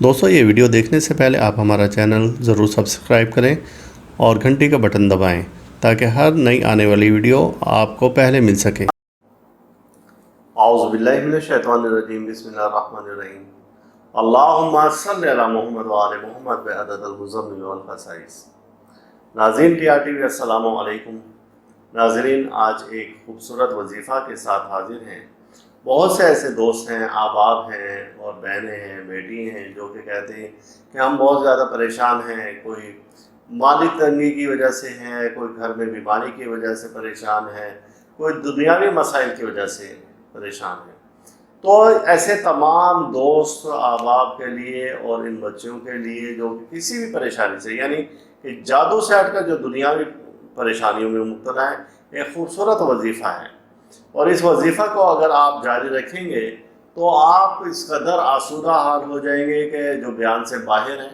دوستو یہ ویڈیو دیکھنے سے پہلے آپ ہمارا چینل ضرور سبسکرائب کریں اور گھنٹی کا بٹن دبائیں تاکہ ہر نئی آنے والی ویڈیو آپ کو پہلے مل سکے۔ اعوذ باللہ من الشیطان الرجیم، بسم اللہ الرحمن الرحیم۔ اللہم صلی علی محمد وآل محمد بعدد المزمل والخصائص۔ ناظرین ٹی آر ٹی وی السلام علیکم۔ ناظرین آج ایک خوبصورت وظیفہ کے ساتھ حاضر ہیں۔ بہت سے ایسے دوست ہیں، احباب ہیں اور بہنیں ہیں، بیٹی ہیں جو کہ کہتے ہیں کہ ہم بہت زیادہ پریشان ہیں، کوئی مالی تنگی کی وجہ سے ہے، کوئی گھر میں بیماری کی وجہ سے پریشان ہے، کوئی دنیاوی مسائل کی وجہ سے پریشان ہے۔ تو ایسے تمام دوست احباب کے لیے اور ان بچوں کے لیے جو کسی بھی پریشانی سے، یعنی کہ جادو سے ہٹ کر جو دنیاوی پریشانیوں میں مبتلا ہے، ایک خوبصورت وظیفہ ہے۔ اور اس وظیفہ کو اگر آپ جاری رکھیں گے تو آپ اس قدر آسودہ حال ہو جائیں گے کہ جو بیان سے باہر ہے،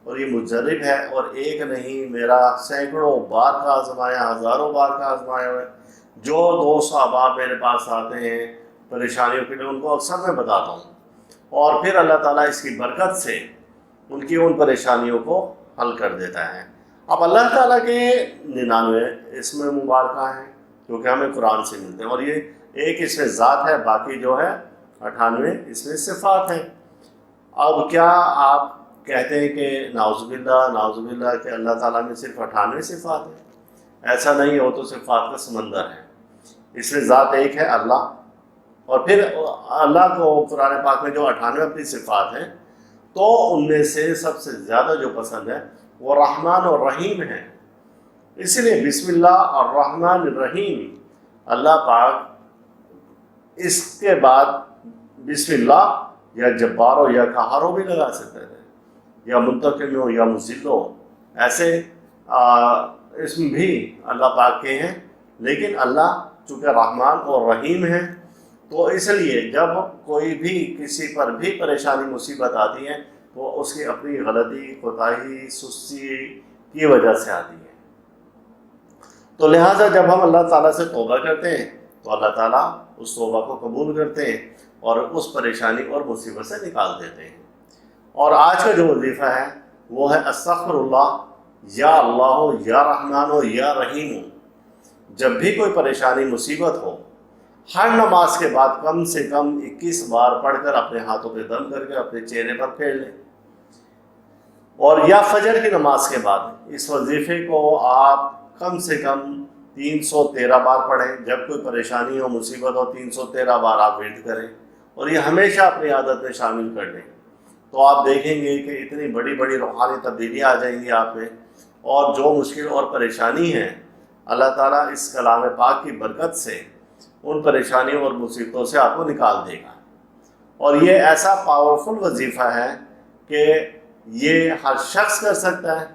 اور یہ مجرب ہے، اور ایک نہیں میرا سینکڑوں بار کا آزمایا، ہزاروں بار کا آزمایا ہے۔ جو دوست احباب میرے پاس آتے ہیں پریشانیوں کے لیے، ان کو اکثر میں بتاتا ہوں، اور پھر اللہ تعالیٰ اس کی برکت سے ان کی ان پریشانیوں کو حل کر دیتا ہے۔ اب اللہ تعالیٰ کے 99 اسم مبارکہ ہیں کیونکہ ہمیں قرآن سے ملتے ہیں، اور یہ ایک اس میں ذات ہے، باقی جو ہے 98 اس میں صفات ہیں۔ اب کیا آپ کہتے ہیں کہ نعوذ باللہ کہ اللہ تعالیٰ میں صرف 98 صفات ہیں؟ ایسا نہیں ہو تو صفات کا سمندر ہے۔ اس میں ذات ایک ہے اللہ، اور پھر اللہ کو قرآن پاک میں جو 98 اپنی صفات ہیں، تو ان میں سے سب سے زیادہ جو پسند ہے وہ رحمان اور رحیم ہے۔ اس لیے بسم اللہ الرحمن الرحیم، اللہ پاک اس کے بعد بسم اللہ یا جبار ہو یا قہار ہو بھی لگا سکتے تھے، یا منتقم ہو یا مذل ہو، ایسے اسم بھی اللہ پاک کے ہیں۔ لیکن اللہ چونکہ رحمان اور رحیم ہے، تو اس لیے جب کوئی بھی کسی پر بھی پریشانی مصیبت آتی ہے تو اس کی اپنی غلطی، کوتاہی، سستی کی وجہ سے آتی ہے۔ تو لہٰذا جب ہم اللہ تعالیٰ سے توبہ کرتے ہیں تو اللہ تعالیٰ اس توبہ کو قبول کرتے ہیں اور اس پریشانی اور مصیبت سے نکال دیتے ہیں۔ اور آج کا جو وظیفہ ہے وہ ہے استغفر اللہ، یا اللہ ہو یا رحمان ہو یا رحیم ہو۔ جب بھی کوئی پریشانی مصیبت ہو، ہر نماز کے بعد کم سے کم 21 بار پڑھ کر اپنے ہاتھوں پہ دم کر کے اپنے چہرے پر پھیر لیں، اور یا فجر کی نماز کے بعد اس وظیفے کو آپ کم سے کم 313 بار پڑھیں۔ جب کوئی پریشانی ہو، مصیبت ہو، 313 بار آپ ورد کریں، اور یہ ہمیشہ اپنی عادت میں شامل کر لیں، تو آپ دیکھیں گے کہ اتنی بڑی بڑی روحانی تبدیلیاں آ جائیں گی آپ میں، اور جو مشکل اور پریشانی ہے اللہ تعالیٰ اس کلام پاک کی برکت سے ان پریشانیوں اور مصیبتوں سے آپ کو نکال دے گا۔ اور یہ ایسا پاورفل وظیفہ ہے کہ یہ ہر شخص کر سکتا ہے،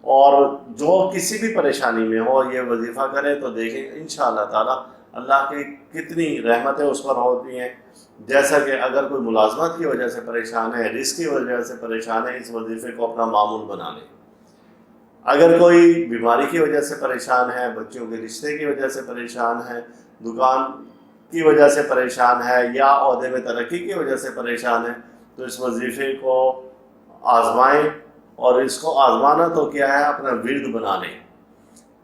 اور جو کسی بھی پریشانی میں ہو یہ وظیفہ کرے تو دیکھیں انشاءاللہ تعالیٰ اللہ کی کتنی رحمتیں اس پر ہوتی ہیں۔ جیسا کہ اگر کوئی ملازمت کی وجہ سے پریشان ہے، رزق کی وجہ سے پریشان ہے، اس وظیفے کو اپنا معمول بنا لیں۔ اگر کوئی بیماری کی وجہ سے پریشان ہے، بچوں کے رشتے کی وجہ سے پریشان ہے، دکان کی وجہ سے پریشان ہے، یا عہدے میں ترقی کی وجہ سے پریشان ہے، تو اس وظیفے کو آزمائیں، اور اس کو آزمانا تو کیا ہے، اپنا ورد بنا لیں،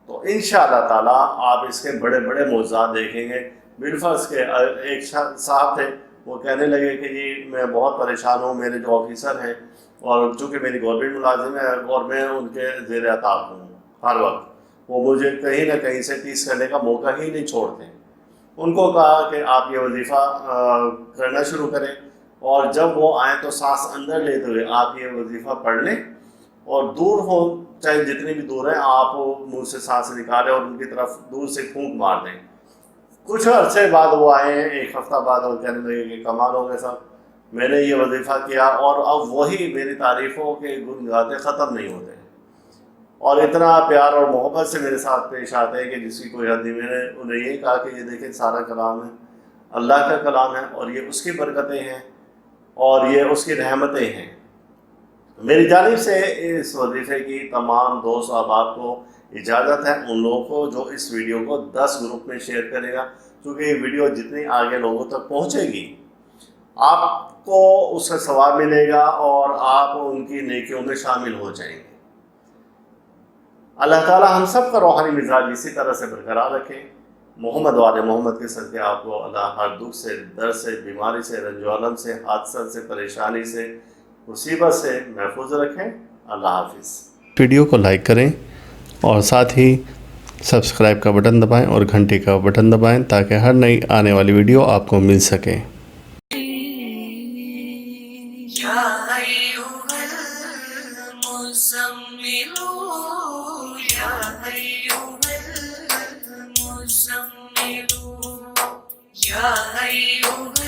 تو انشاءاللہ تعالیٰ آپ اس کے بڑے بڑے معجزات دیکھیں گے۔ بالفرض کے ایک صاحب تھے، وہ کہنے لگے کہ جی میں بہت پریشان ہوں، میرے جو آفیسر ہیں، اور چونکہ میری گورنمنٹ ملازم ہے اور میں ان کے زیر اطاعت ہوں ہر وقت، وہ مجھے کہیں نہ کہیں سے ٹیس کرنے کا موقع ہی نہیں چھوڑتے۔ ان کو کہا کہ آپ یہ وظیفہ کرنا شروع کریں، اور جب وہ آئیں تو سانس اندر لیتے ہوئے آپ یہ وظیفہ پڑھ لیں، اور دور ہو چاہے جتنی بھی دور ہیں، آپ منہ سے سانس نکالیں اور ان کی طرف دور سے پھونک مار دیں۔ کچھ عرصے بعد وہ آئے ہیں، ایک ہفتہ بعد، وہ کہنے لگے کہ کمال ہو گیا صاحب، میں نے یہ وظیفہ کیا اور اب وہی میری تعریفوں کے گن گاتے ختم نہیں ہوتے، اور اتنا پیار اور محبت سے میرے ساتھ پیش آتے ہیں کہ جس کی کوئی حد نہیں۔ میں نے انہیں یہ کہا کہ یہ دیکھیں سارا کلام ہے، اللہ کا کلام ہے، اور یہ اس کی برکتیں ہیں اور یہ اس کی رحمتیں ہیں۔ میری جانب سے اس وظیفے کی تمام دوست احباب کو اجازت ہے، ان لوگوں کو جو اس ویڈیو کو 10 گروپ میں شیئر کرے گا، کیونکہ یہ ویڈیو جتنی آگے لوگوں تک پہنچے گی آپ کو اس سے ثواب ملے گا اور آپ ان کی نیکیوں میں شامل ہو جائیں گے۔ اللہ تعالی ہم سب کا روحانی مزاج اسی طرح سے برقرار رکھے۔ محمد والے محمد کے صدقے آپ کو اللہ ہر دکھ سے، درد سے، بیماری سے، رنج و الم سے، حادثہ سے، پریشانی سے، مصیبت سے محفوظ رکھیں۔ اللہ حافظ۔ ویڈیو کو لائک کریں اور ساتھ ہی سبسکرائب کا بٹن دبائیں اور گھنٹی کا بٹن دبائیں تاکہ ہر نئی آنے والی ویڈیو آپ کو مل سکے۔ یا ایھا المزمل یا ایھا المزمل یا ایھا